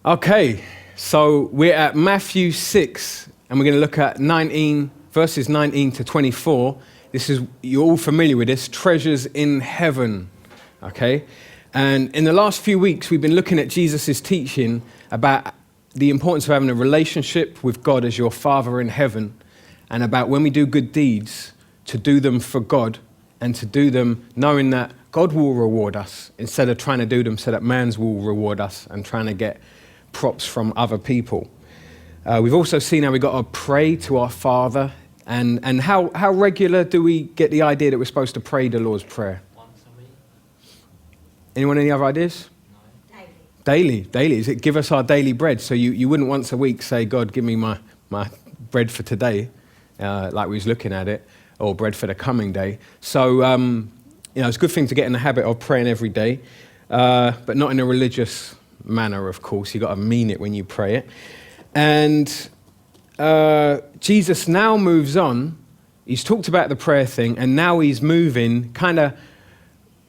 Okay, so we're at Matthew 6, and we're going to look at verses 19 to 24. You're all familiar with this, treasures in heaven, okay? And in the last few weeks, we've been looking at Jesus' teaching about the importance of having a relationship with God as your Father in heaven, and about when we do good deeds, to do them for God, and to do them knowing that God will reward us, instead of trying to do them so that man's will reward us and trying to get props from other people. We've also seen how we've got to pray to our Father, and how regular do we get the idea that we're supposed to pray the Lord's Prayer? Once a week. Anyone any other ideas? No. Daily. Is it give us our daily bread? So you wouldn't once a week say, God, give me my bread for today, like we was looking at it, or bread for the coming day. So, it's a good thing to get in the habit of praying every day, but not in a religious manner, of course. You've got to mean it when you pray it. And Jesus now moves on. He's talked about the prayer thing, and now he's moving, kind of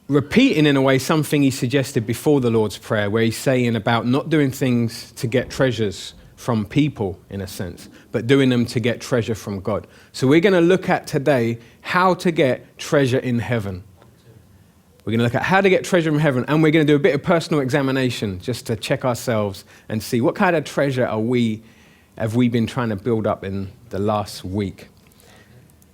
repeating in a way something he suggested before the Lord's Prayer, where he's saying about not doing things to get treasures from people, in a sense, but doing them to get treasure from God. So we're going to look at today how to get treasure in heaven. We're going to look at how to get treasure from heaven, and we're going to do a bit of personal examination just to check ourselves and see what kind of treasure have we been trying to build up in the last week.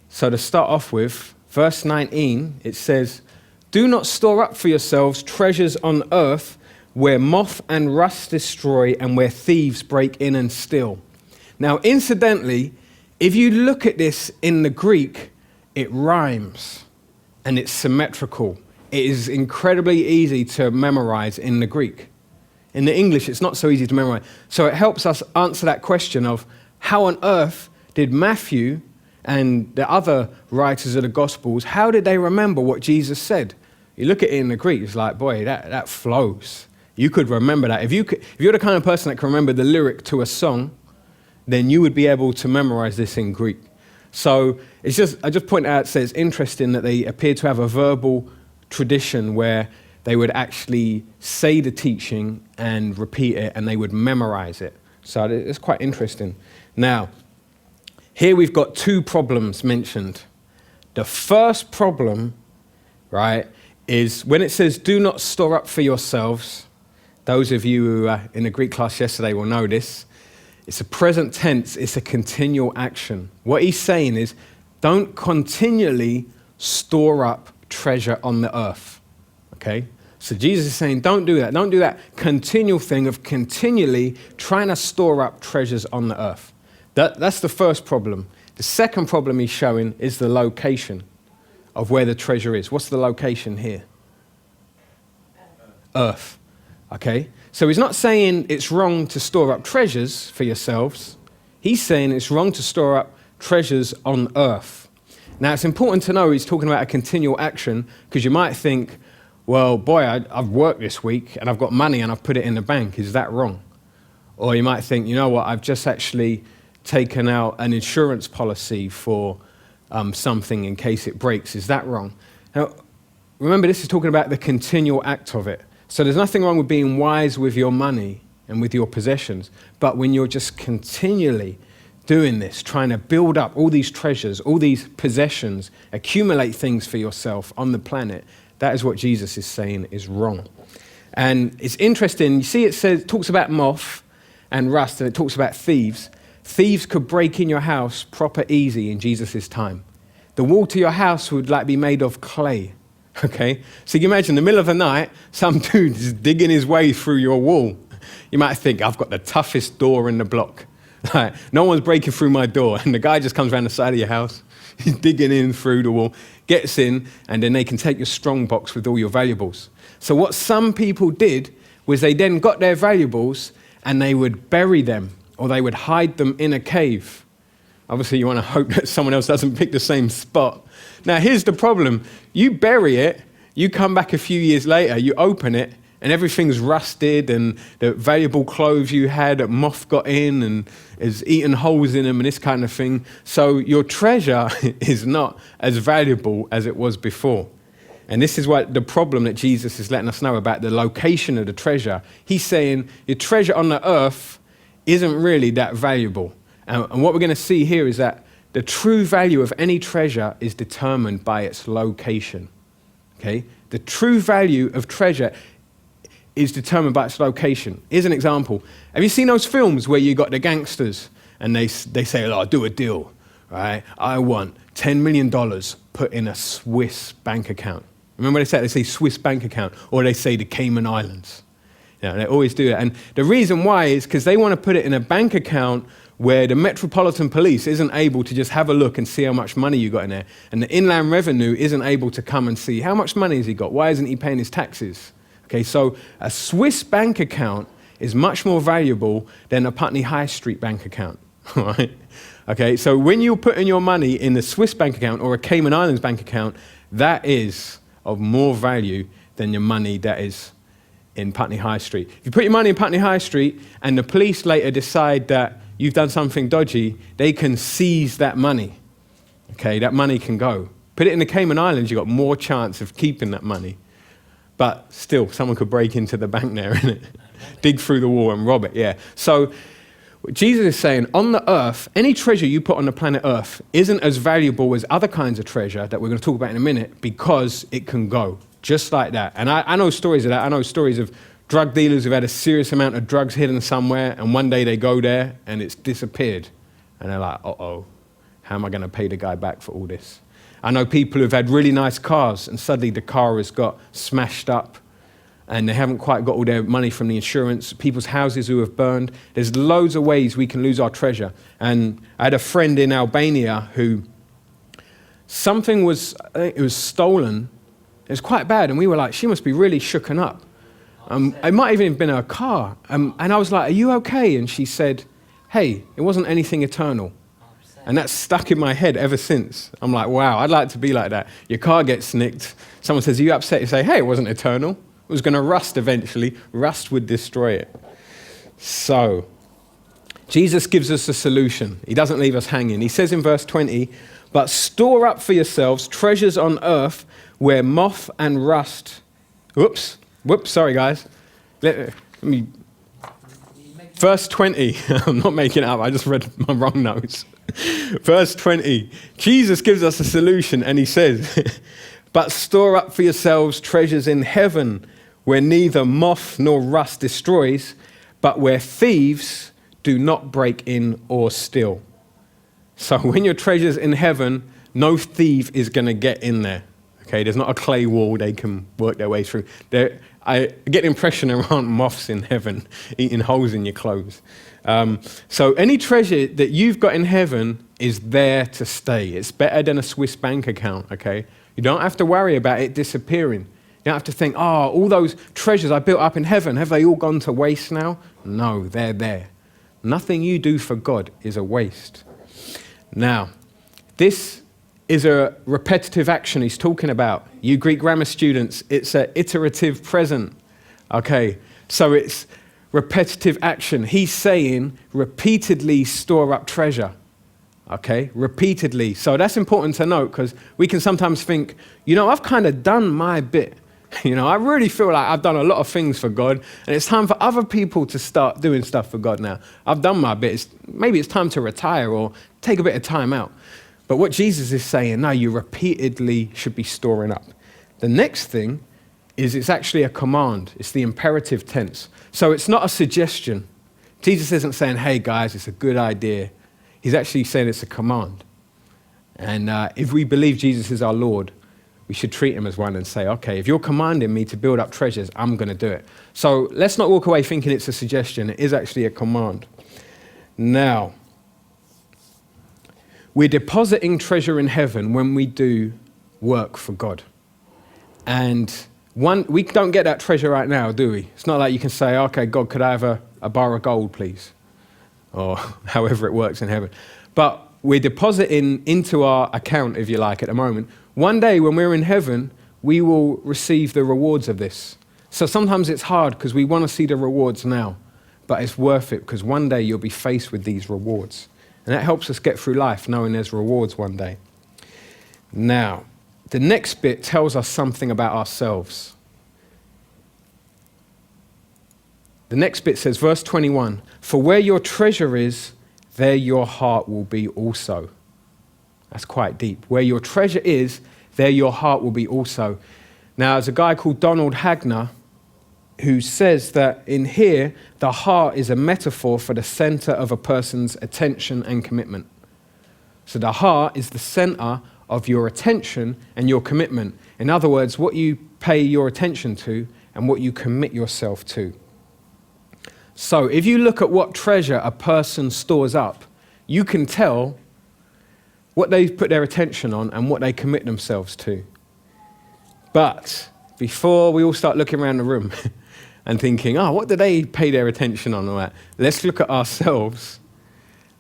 So to start off with, verse 19, it says, "Do not store up for yourselves treasures on earth where moth and rust destroy and where thieves break in and steal." Now, incidentally, if you look at this in the Greek, it rhymes and it's symmetrical. It is incredibly easy to memorize in the Greek. In the English, it's not so easy to memorize. So it helps us answer that question of how on earth did Matthew and the other writers of the Gospels, how did they remember what Jesus said? You look at it in the Greek, it's like, boy, that flows. You could remember that. If you're the kind of person that can remember the lyric to a song, then you would be able to memorize this in Greek. So I just point out, it's interesting that they appear to have a verbal tradition where they would actually say the teaching and repeat it, and they would memorize it. So it's quite interesting. Now, here we've got two problems mentioned. The first problem, right, is when it says, "Do not store up for yourselves." Those of you who were in the Greek class yesterday will know this. It's a present tense, it's a continual action. What he's saying is, don't continually store up treasure on the earth, okay? So Jesus is saying, don't do that. Don't do that continual thing of continually trying to store up treasures on the earth. That's the first problem. The second problem he's showing is the location of where the treasure is. What's the location here? Earth, okay? So he's not saying it's wrong to store up treasures for yourselves. He's saying it's wrong to store up treasures on earth. Now, it's important to know he's talking about a continual action, because you might think, well, boy, I've worked this week and I've got money and I've put it in the bank. Is that wrong? Or you might think, you know what, I've just actually taken out an insurance policy for something in case it breaks. Is that wrong? Now, remember, this is talking about the continual act of it. So there's nothing wrong with being wise with your money and with your possessions, but when you're just continually doing this, trying to build up all these treasures, all these possessions, accumulate things for yourself on the planet, that is what Jesus is saying is wrong. And it's interesting, you see it talks about moth and rust, and it talks about thieves. Thieves could break in your house proper easy in Jesus' time. The wall to your house would be made of clay, okay? So you can imagine in the middle of the night, some dude is digging his way through your wall. You might think, I've got the toughest door in the block. No one's breaking through my door, and the guy just comes around the side of your house, he's digging in through the wall, gets in, and then they can take your strong box with all your valuables. So what some people did was they then got their valuables and they would bury them, or they would hide them in a cave. Obviously, you want to hope that someone else doesn't pick the same spot. Now, here's the problem. You bury it, you come back a few years later, you open it, and everything's rusted, and the valuable clothes you had, a moth got in and has eaten holes in them and this kind of thing. So your treasure is not as valuable as it was before. And this is what the problem that Jesus is letting us know about the location of the treasure. He's saying your treasure on the earth isn't really that valuable. And what we're going to see here is that the true value of any treasure is determined by its location. Okay? The true value of treasure is determined by its location. Here's an example. Have you seen those films where you got the gangsters and they say, oh, I'll do a deal, right? I want $10 million put in a Swiss bank account. Remember they say Swiss bank account, or they say the Cayman Islands. You know, they always do that. And the reason why is because they want to put it in a bank account where the Metropolitan Police isn't able to just have a look and see how much money you got in there. And the Inland Revenue isn't able to come and see how much money has he got? Why isn't he paying his taxes? Okay, so a Swiss bank account is much more valuable than a Putney High Street bank account, all right? Okay, so when you're putting your money in the Swiss bank account or a Cayman Islands bank account, that is of more value than your money that is in Putney High Street. If you put your money in Putney High Street and the police later decide that you've done something dodgy, they can seize that money. Okay, that money can go. Put it in the Cayman Islands, you've got more chance of keeping that money. But still, someone could break into the bank there, innit? Dig through the wall and rob it, yeah. So Jesus is saying, on the earth, any treasure you put on the planet Earth isn't as valuable as other kinds of treasure that we're going to talk about in a minute because it can go, just like that. And I know stories of that. I know stories of drug dealers who've had a serious amount of drugs hidden somewhere, and one day they go there and it's disappeared. And they're like, uh-oh, how am I going to pay the guy back for all this? I know people who've had really nice cars and suddenly the car has got smashed up and they haven't quite got all their money from the insurance, people's houses who have burned. There's loads of ways we can lose our treasure. And I had a friend in Albania who something was, I think it was stolen. It was quite bad. And we were like, she must be really shooken up. It might even have been her car. And I was like, are you okay? And she said, hey, it wasn't anything eternal. And that's stuck in my head ever since. I'm like, wow, I'd like to be like that. Your car gets nicked. Someone says, are you upset? You say, hey, it wasn't eternal. It was going to rust eventually. Rust would destroy it. So, Jesus gives us a solution. He doesn't leave us hanging. He says in verse 20, but store up for yourselves treasures on earth where moth and rust... Whoops, sorry guys. Let me... Verse 20, I'm not making it up, I just read my wrong notes. Verse 20, Jesus gives us a solution and he says, but store up for yourselves treasures in heaven where neither moth nor rust destroys, but where thieves do not break in or steal. So when your treasure's in heaven, no thief is going to get in there. Okay, there's not a clay wall they can work their way through. I get the impression there aren't moths in heaven eating holes in your clothes. So any treasure that you've got in heaven is there to stay. It's better than a Swiss bank account, okay? You don't have to worry about it disappearing. You don't have to think, oh, all those treasures I built up in heaven, have they all gone to waste now? No, they're there. Nothing you do for God is a waste. Now, this is a repetitive action he's talking about. You Greek grammar students, it's an iterative present. Okay, so it's repetitive action. He's saying repeatedly store up treasure. Okay, repeatedly. So that's important to note because we can sometimes think, I've kind of done my bit. I really feel like I've done a lot of things for God and it's time for other people to start doing stuff for God now. I've done my bit. Maybe it's time to retire or take a bit of time out. But what Jesus is saying, no, you repeatedly should be storing up. The next thing is it's actually a command. It's the imperative tense. So it's not a suggestion. Jesus isn't saying, hey guys, it's a good idea. He's actually saying it's a command. And if we believe Jesus is our Lord, we should treat him as one and say, okay, if you're commanding me to build up treasures, I'm going to do it. So let's not walk away thinking it's a suggestion. It is actually a command. Now, we're depositing treasure in heaven when we do work for God. And we don't get that treasure right now, do we? It's not like you can say, okay, God, could I have a bar of gold, please? Or however it works in heaven. But we're depositing into our account, if you like, at the moment. One day when we're in heaven, we will receive the rewards of this. So sometimes it's hard because we want to see the rewards now. But it's worth it because one day you'll be faced with these rewards. And that helps us get through life knowing there's rewards one day. Now, the next bit tells us something about ourselves. The next bit says, verse 21, "For where your treasure is, there your heart will be also." That's quite deep. Where your treasure is, there your heart will be also. Now, there's a guy called Donald Hagner who says that in here, the heart is a metaphor for the center of a person's attention and commitment. So the heart is the center of your attention and your commitment. In other words, what you pay your attention to and what you commit yourself to. So if you look at what treasure a person stores up, you can tell what they put their attention on and what they commit themselves to. But before we all start looking around the room and thinking, oh, what do they pay their attention on or that? Let's look at ourselves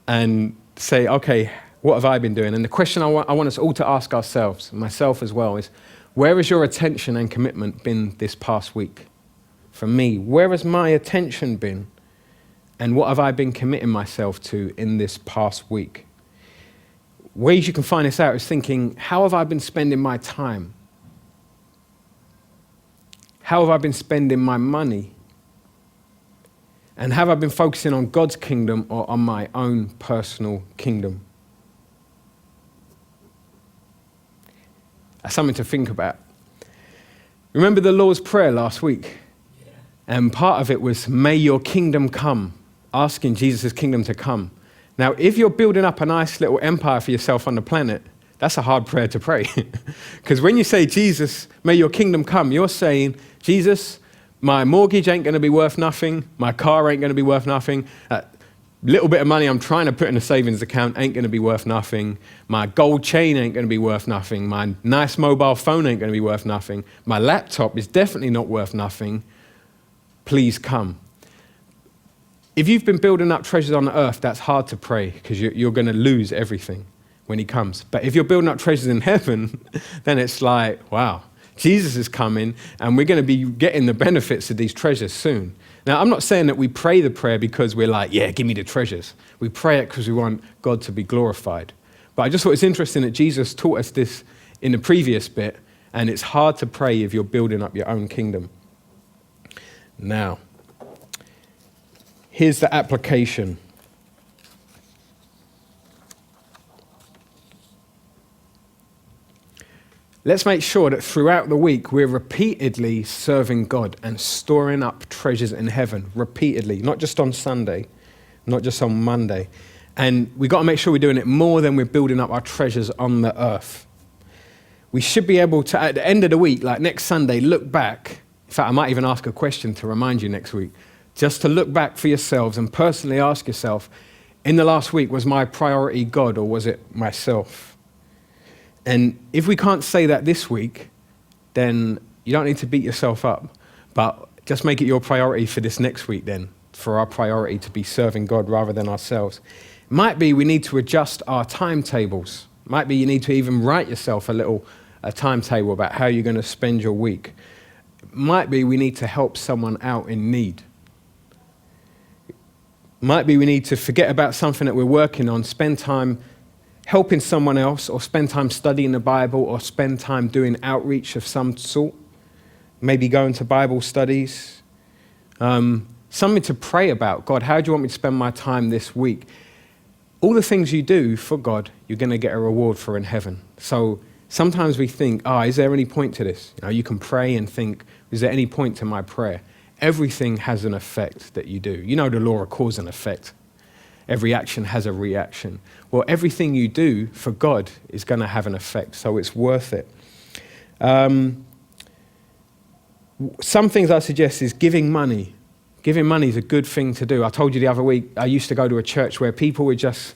and say, okay, what have I been doing? And the question I want us all to ask ourselves, myself as well, is where has your attention and commitment been this past week? For me, where has my attention been? And what have I been committing myself to in this past week? Ways you can find this out is thinking, how have I been spending my time? How have I been spending my money? And have I been focusing on God's kingdom or on my own personal kingdom? That's something to think about. Remember the Lord's Prayer last week? Yeah. And part of it was, may your kingdom come, asking Jesus' kingdom to come. Now, if you're building up a nice little empire for yourself on the planet, that's a hard prayer to pray. Because when you say, Jesus, may your kingdom come, you're saying, Jesus, my mortgage ain't going to be worth nothing. My car ain't going to be worth nothing. Little bit of money I'm trying to put in a savings account ain't going to be worth nothing. My gold chain ain't going to be worth nothing. My nice mobile phone ain't going to be worth nothing. My laptop is definitely not worth nothing. Please come. If you've been building up treasures on the earth, that's hard to pray because you're going to lose everything when he comes. But if you're building up treasures in heaven, then it's like, wow, Jesus is coming and we're going to be getting the benefits of these treasures soon. Now, I'm not saying that we pray the prayer because we're like, yeah, give me the treasures. We pray it because we want God to be glorified. But I just thought it's interesting that Jesus taught us this in the previous bit, and it's hard to pray if you're building up your own kingdom. Now, here's the application. Let's make sure that throughout the week we're repeatedly serving God and storing up treasures in heaven, repeatedly, not just on Sunday, not just on Monday. And we've got to make sure we're doing it more than we're building up our treasures on the earth. We should be able to, at the end of the week, like next Sunday, look back. In fact, I might even ask a question to remind you next week, just to look back for yourselves and personally ask yourself, in the last week, was my priority God or was it myself? And if we can't say that this week, then you don't need to beat yourself up, but just make it your priority for this next week then, for our priority to be serving God rather than ourselves. It might be we need to adjust our timetables. Might be you need to even write yourself a timetable about how you're going to spend your week. Might be we need to help someone out in need. Might be we need to forget about something that we're working on, spend time helping someone else, or spend time studying the Bible, or spend time doing outreach of some sort. Maybe going to Bible studies. Something to pray about. God, how do you want me to spend my time this week? All the things you do for God, you're going to get a reward for in heaven. So sometimes we think, is there any point to this? You can pray and think, is there any point to my prayer? Everything has an effect that you do. You know the law of cause and effect. Every action has a reaction. Well, everything you do for God is going to have an effect, so it's worth it. Some things I suggest is giving money. Giving money is a good thing to do. I told you the other week, I used to go to a church where people would just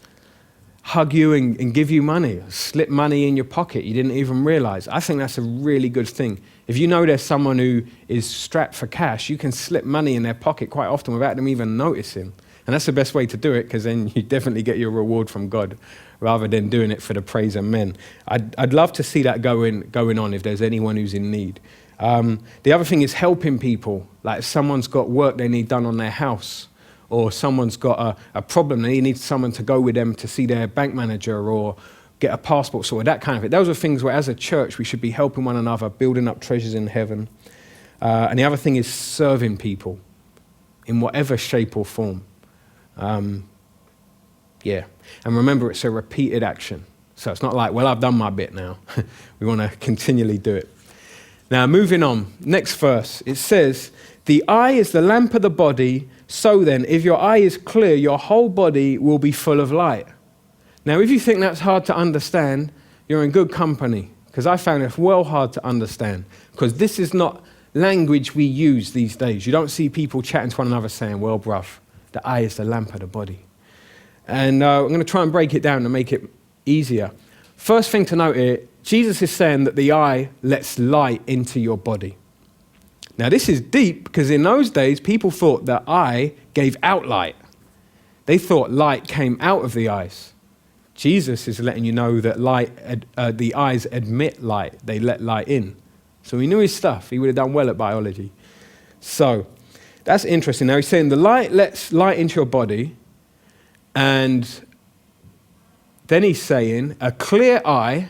hug you and give you money, slip money in your pocket you didn't even realize. I think that's a really good thing. If you know there's someone who is strapped for cash, you can slip money in their pocket quite often without them even noticing. And that's the best way to do it, because then you definitely get your reward from God rather than doing it for the praise of men. I'd love to see that going on if there's anyone who's in need. The other thing is helping people. Like if someone's got work they need done on their house, or someone's got a problem, they need someone to go with them to see their bank manager, or get a passport sorted, that kind of thing. Those are things where as a church we should be helping one another, building up treasures in heaven. And the other thing is serving people in whatever shape or form. Yeah. And remember, it's a repeated action. So it's not like, well, I've done my bit now. We want to continually do it. Now, moving on. Next verse. It says, the eye is the lamp of the body. So then, if your eye is clear, your whole body will be full of light. Now, if you think that's hard to understand, you're in good company. Because I found it well hard to understand. Because this is not language we use these days. You don't see people chatting to one another saying, well, bruv, the eye is the lamp of the body. And I'm going to try and break it down to make it easier. First thing to note here, Jesus is saying that the eye lets light into your body. Now this is deep because in those days people thought the eye gave out light. They thought light came out of the eyes. Jesus is letting you know that the eyes admit light. They let light in. So he knew his stuff. He would have done well at biology. So that's interesting. Now he's saying the light lets light into your body. And then he's saying a clear eye,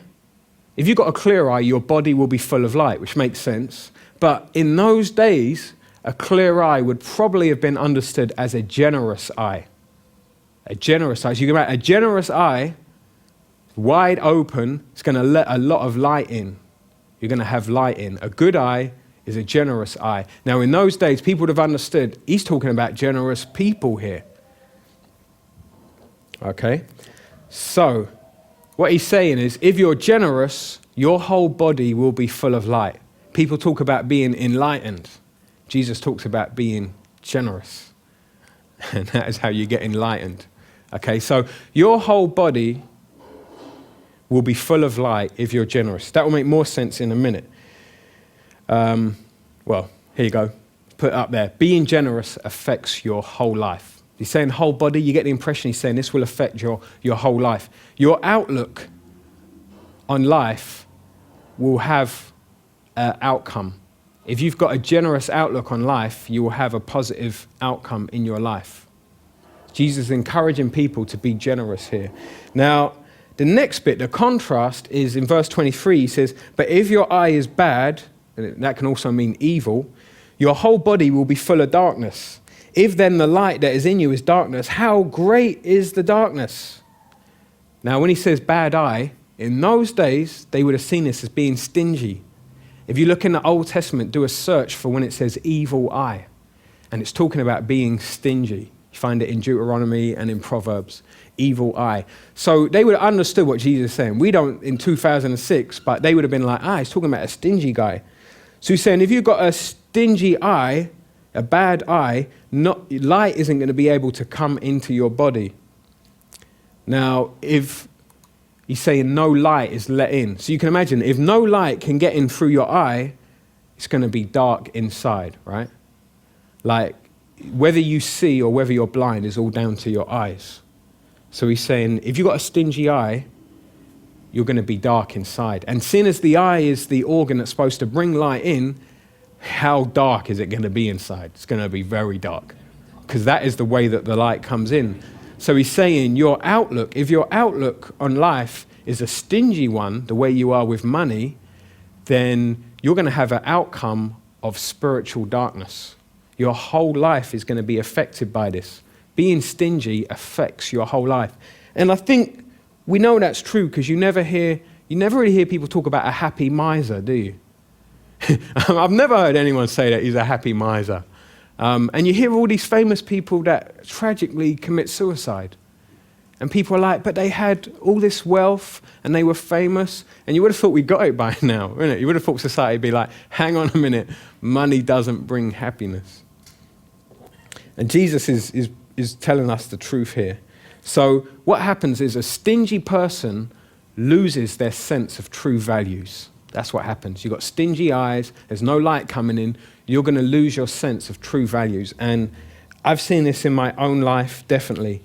if you've got a clear eye, your body will be full of light, which makes sense. But in those days, a clear eye would probably have been understood as a generous eye. A generous eye. So you can imagine a generous eye, wide open, it's going to let a lot of light in. You're going to have light in. A good eye is a generous eye. Now, in those days, people would have understood, he's talking about generous people here. Okay? So, what he's saying is, if you're generous, your whole body will be full of light. People talk about being enlightened. Jesus talks about being generous. And that is how you get enlightened. Okay, so your whole body will be full of light if you're generous. That will make more sense in a minute. Well, here you go. Put it up there. Being generous affects your whole life. He's saying whole body. You get the impression he's saying this will affect your whole life. Your outlook on life will have an outcome. If you've got a generous outlook on life, you will have a positive outcome in your life. Jesus is encouraging people to be generous here. Now, the next bit, the contrast, is in verse 23. He says, but if your eye is bad, and that can also mean evil, your whole body will be full of darkness. If then the light that is in you is darkness, how great is the darkness? Now, when he says bad eye, in those days, they would have seen this as being stingy. If you look in the Old Testament, do a search for when it says evil eye. And it's talking about being stingy. You find it in Deuteronomy and in Proverbs, evil eye. So they would have understood what Jesus is saying. We don't in 2006, but they would have been like, he's talking about a stingy guy. So he's saying if you've got a stingy eye, a bad eye, light isn't going to be able to come into your body. Now, if he's saying no light is let in. So you can imagine, if no light can get in through your eye, it's going to be dark inside, right? Like, whether you see or whether you're blind is all down to your eyes. So he's saying, if you've got a stingy eye, you're going to be dark inside. And seeing as the eye is the organ that's supposed to bring light in, how dark is it going to be inside? It's going to be very dark, because that is the way that the light comes in. So he's saying your outlook, if your outlook on life is a stingy one, the way you are with money, then you're going to have an outcome of spiritual darkness. Your whole life is going to be affected by this. Being stingy affects your whole life. And I think we know that's true because you never really hear people talk about a happy miser, do you? I've never heard anyone say that he's a happy miser. And you hear all these famous people that tragically commit suicide. And people are like, but they had all this wealth and they were famous. And you would have thought we got it by now, wouldn't it? You would have thought society would be like, hang on a minute, money doesn't bring happiness. And Jesus is telling us the truth here. So what happens is a stingy person loses their sense of true values. That's what happens. You've got stingy eyes, there's no light coming in, you're going to lose your sense of true values. And I've seen this in my own life, definitely.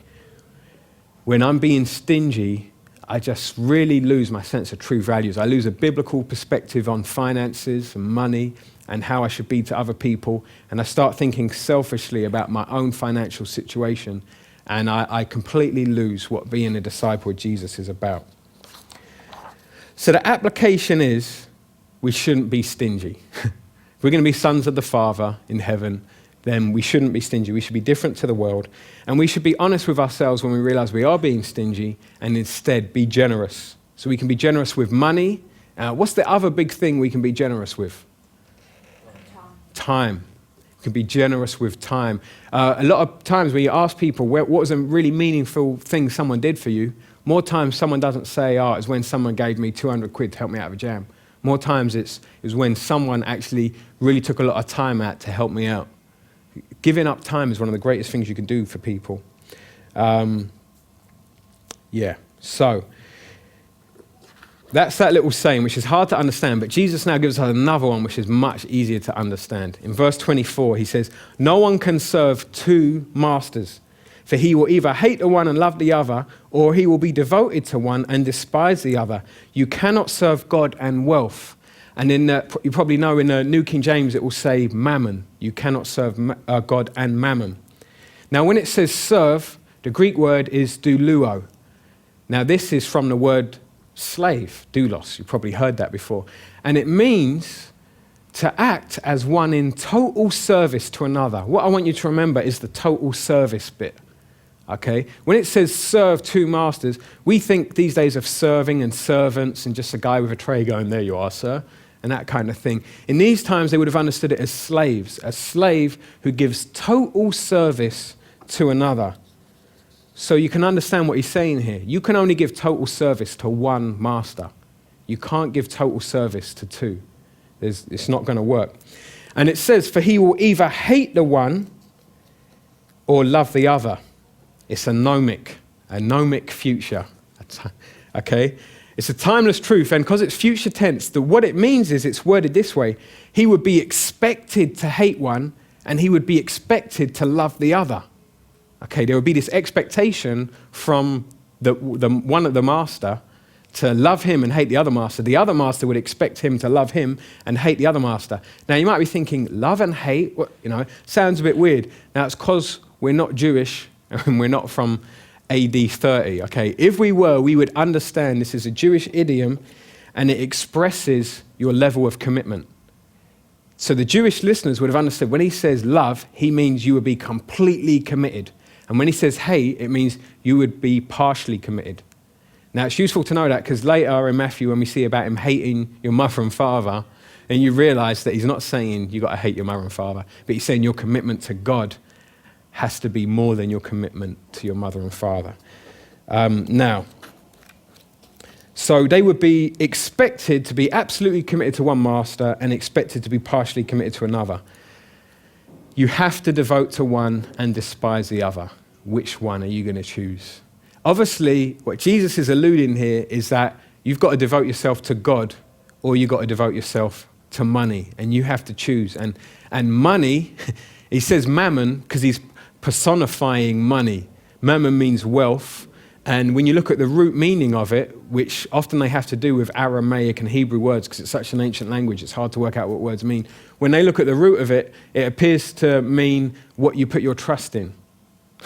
When I'm being stingy, I just really lose my sense of true values. I lose a biblical perspective on finances and money and how I should be to other people. And I start thinking selfishly about my own financial situation. And I completely lose what being a disciple of Jesus is about. So the application is we shouldn't be stingy. If we're going to be sons of the Father in heaven, then we shouldn't be stingy. We should be different to the world. And we should be honest with ourselves when we realize we are being stingy and instead be generous. So we can be generous with money. What's the other big thing we can be generous with? Time. We can be generous with time. A lot of times when you ask people what was a really meaningful thing someone did for you, more times someone doesn't say, oh, it's when someone gave me 200 quid to help me out of a jam. More times it was when someone actually really took a lot of time out to help me out. Giving up time is one of the greatest things you can do for people. So that's that little saying, which is hard to understand, but Jesus now gives us another one which is much easier to understand. In verse 24, he says, no one can serve two masters, for he will either hate the one and love the other, or he will be devoted to one and despise the other. You cannot serve God and wealth. And you probably know in the New King James it will say mammon. You cannot serve God and mammon. Now when it says serve, the Greek word is doulo. Now this is from the word slave, doulos. You've probably heard that before. And it means to act as one in total service to another. What I want you to remember is the total service bit. Okay? When it says serve two masters, we think these days of serving and servants and just a guy with a tray going, there you are, sir, and that kind of thing. In these times, they would have understood it as slaves, a slave who gives total service to another. So you can understand what he's saying here. You can only give total service to one master. You can't give total service to two. It's not going to work. And it says, for he will either hate the one or love the other. It's a nomic future. Okay? It's a timeless truth, and because it's future tense, what it means is it's worded this way. He would be expected to hate one, and he would be expected to love the other. Okay, there would be this expectation from the one of the master to love him and hate the other master. The other master would expect him to love him and hate the other master. Now, you might be thinking, love and hate, sounds a bit weird. Now, it's because we're not Jewish, and we're not from AD 30, okay? If we were, we would understand this is a Jewish idiom and it expresses your level of commitment. So the Jewish listeners would have understood when he says love, he means you would be completely committed. And when he says hate, it means you would be partially committed. Now it's useful to know that because later in Matthew when we see about him hating your mother and father, and you realize that he's not saying you got to hate your mother and father, but he's saying your commitment to God has to be more than your commitment to your mother and father. So they would be expected to be absolutely committed to one master and expected to be partially committed to another. You have to devote to one and despise the other. Which one are you going to choose? Obviously, what Jesus is alluding here is that you've got to devote yourself to God or you've got to devote yourself to money, and you have to choose. And money, he says mammon because he's personifying money. Mammon means wealth, and when you look at the root meaning of it, which often they have to do with Aramaic and Hebrew words because it's such an ancient language, it's hard to work out what words mean. When they look at the root of it, it appears to mean what you put your trust in.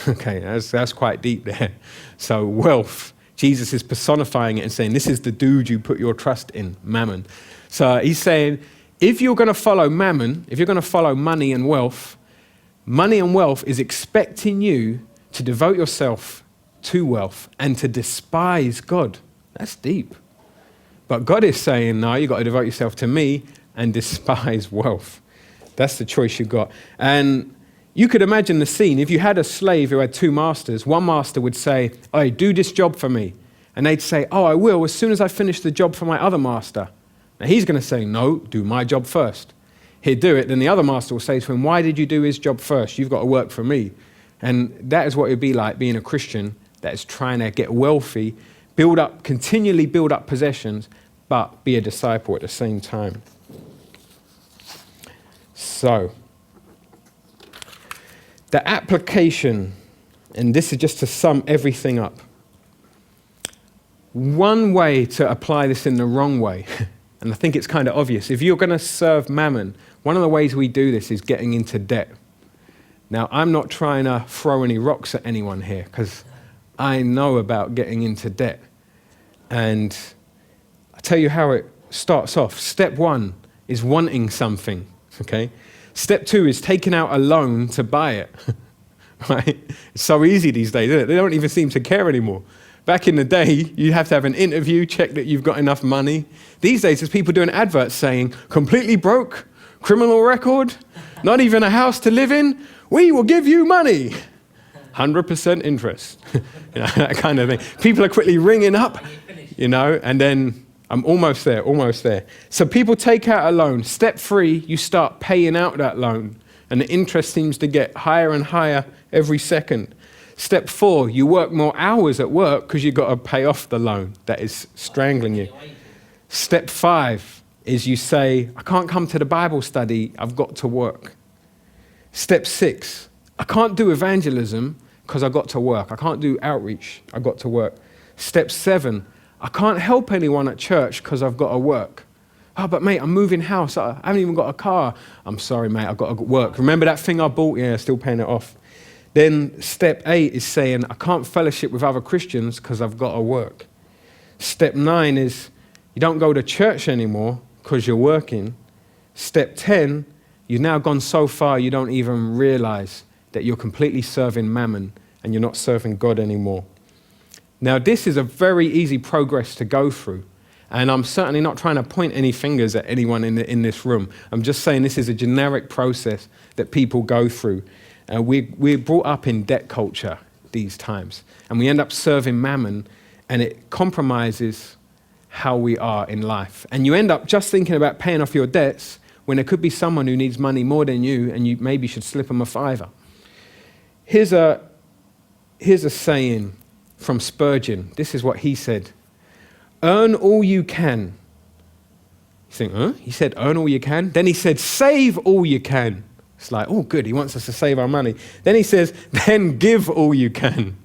Okay, that's quite deep there. So wealth, Jesus is personifying it and saying, this is the dude you put your trust in, mammon. So he's saying, if you're going to follow mammon, if you're going to follow money and wealth is expecting you to devote yourself to wealth and to despise God. That's deep. But God is saying, no, you've got to devote yourself to me and despise wealth. That's the choice you've got. And you could imagine the scene. If you had a slave who had two masters, one master would say, hey, do this job for me. And they'd say, oh, I will as soon as I finish the job for my other master. Now he's going to say, no, do my job first. He'd do it, then the other master will say to him, why did you do his job first? You've got to work for me. And that is what it would be like being a Christian that is trying to get wealthy, continually build up possessions, but be a disciple at the same time. So, the application, and this is just to sum everything up. One way to apply this in the wrong way, and I think it's kind of obvious, if you're going to serve mammon, one of the ways we do this is getting into debt. Now, I'm not trying to throw any rocks at anyone here, because I know about getting into debt. And I'll tell you how it starts off. Step 1 is wanting something, okay? Step 2 is taking out a loan to buy it, right? It's so easy these days, isn't it? They don't even seem to care anymore. Back in the day, you have to have an interview, check that you've got enough money. These days, there's people doing adverts saying, completely broke, criminal record, not even a house to live in, we will give you money. 100% interest, that kind of thing. People are quickly ringing up, and then I'm almost there. So people take out a loan. Step 3, you start paying out that loan, and the interest seems to get higher and higher every second. Step 4, you work more hours at work because you've got to pay off the loan that is strangling you. Step 5 is you say, I can't come to the Bible study, I've got to work. Step 6, I can't do evangelism because I've got to work. I can't do outreach, I've got to work. Step 7, I can't help anyone at church because I've got to work. Oh, but mate, I'm moving house. I haven't even got a car. I'm sorry, mate, I've got to work. Remember that thing I bought? Yeah, still paying it off. Then step 8 is saying, I can't fellowship with other Christians because I've got to work. Step 9 is, you don't go to church anymore because you're working. Step 10, you've now gone so far you don't even realize that you're completely serving mammon and you're not serving God anymore. Now, this is a very easy progress to go through. And I'm certainly not trying to point any fingers at anyone in this room. I'm just saying this is a generic process that people go through. We're brought up in debt culture these times. And we end up serving mammon, and it compromises how we are in life. And you end up just thinking about paying off your debts when there could be someone who needs money more than you, and you maybe should slip them a $5. Here's a saying from Spurgeon. This is what he said. Earn all you can. You think, huh? He said, earn all you can. Then he said, save all you can. It's like, oh, good. He wants us to save our money. Then he says, then give all you can.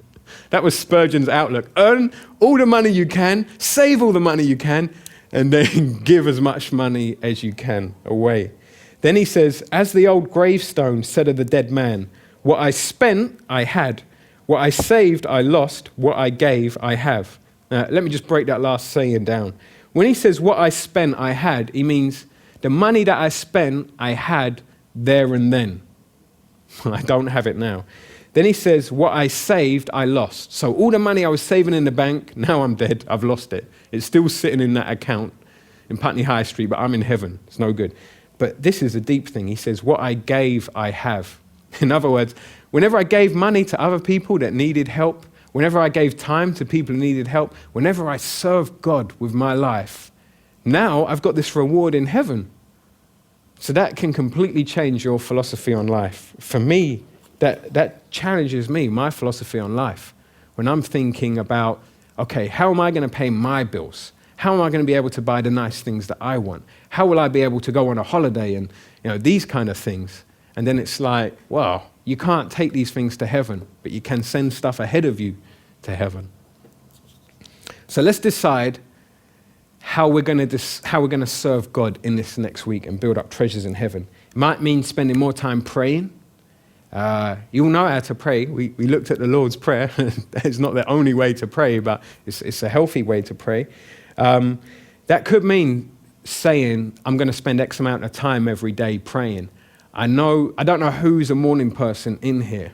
That was Spurgeon's outlook. Earn all the money you can, save all the money you can, and then give as much money as you can away. Then he says, as the old gravestone said of the dead man, what I spent, I had. What I saved, I lost. What I gave, I have. Now, let me just break that last saying down. When he says what I spent, I had, he means the money that I spent, I had there and then. I don't have it now. Then he says, what I saved, I lost. So all the money I was saving in the bank, now I'm dead, I've lost it. It's still sitting in that account in Putney High Street, but I'm in heaven. It's no good. But this is a deep thing. He says, what I gave, I have. In other words, whenever I gave money to other people that needed help, whenever I gave time to people who needed help, whenever I served God with my life, now I've got this reward in heaven. So that can completely change your philosophy on life. For me, that challenges me, my philosophy on life. When I'm thinking about, okay, how am I going to pay my bills? How am I going to be able to buy the nice things that I want? How will I be able to go on a holiday and these kind of things? And then it's like, well, you can't take these things to heaven, but you can send stuff ahead of you to heaven. So let's decide how we're going to serve God in this next week and build up treasures in heaven. It might mean spending more time praying. You all know how to pray. We looked at the Lord's Prayer. It's not the only way to pray, but it's a healthy way to pray. That could mean saying, I'm going to spend X amount of time every day praying. I don't know who's a morning person in here,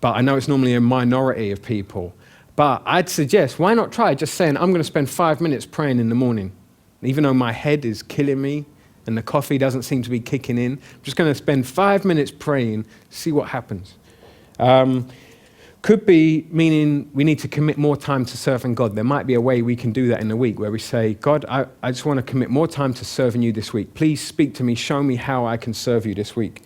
but I know it's normally a minority of people. But I'd suggest, why not try just saying, I'm going to spend 5 minutes praying in the morning. Even though my head is killing me and the coffee doesn't seem to be kicking in, I'm just going to spend 5 minutes praying, see what happens. Could be meaning we need to commit more time to serving God. There might be a way we can do that in the week where we say, God, I just want to commit more time to serving you this week. Please speak to me, show me how I can serve you this week.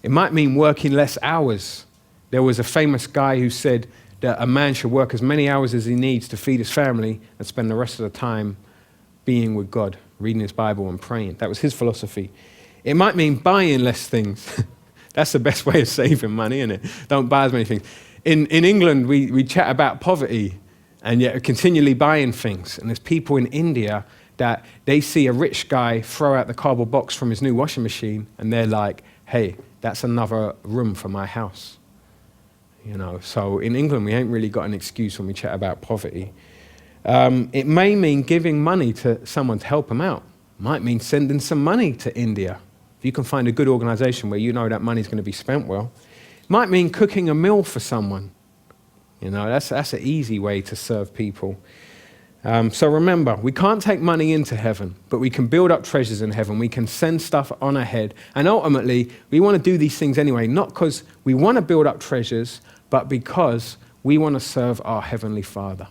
It might mean working less hours. There was a famous guy who said that a man should work as many hours as he needs to feed his family and spend the rest of the time being with God, reading his Bible and praying. That was his philosophy. It might mean buying less things. That's the best way of saving money, isn't it? Don't buy as many things. In England, we chat about poverty and yet continually buying things. And there's people in India that they see a rich guy throw out the cardboard box from his new washing machine and they're like, hey, that's another room for my house. So in England, we ain't really got an excuse when we chat about poverty. It may mean giving money to someone to help them out. Might mean sending some money to India. If you can find a good organization where you know that money's going to be spent well. Might mean cooking a meal for someone. That's an easy way to serve people. So remember, we can't take money into heaven, but we can build up treasures in heaven. We can send stuff on ahead. And ultimately, we want to do these things anyway, not because we want to build up treasures, but because we want to serve our Heavenly Father.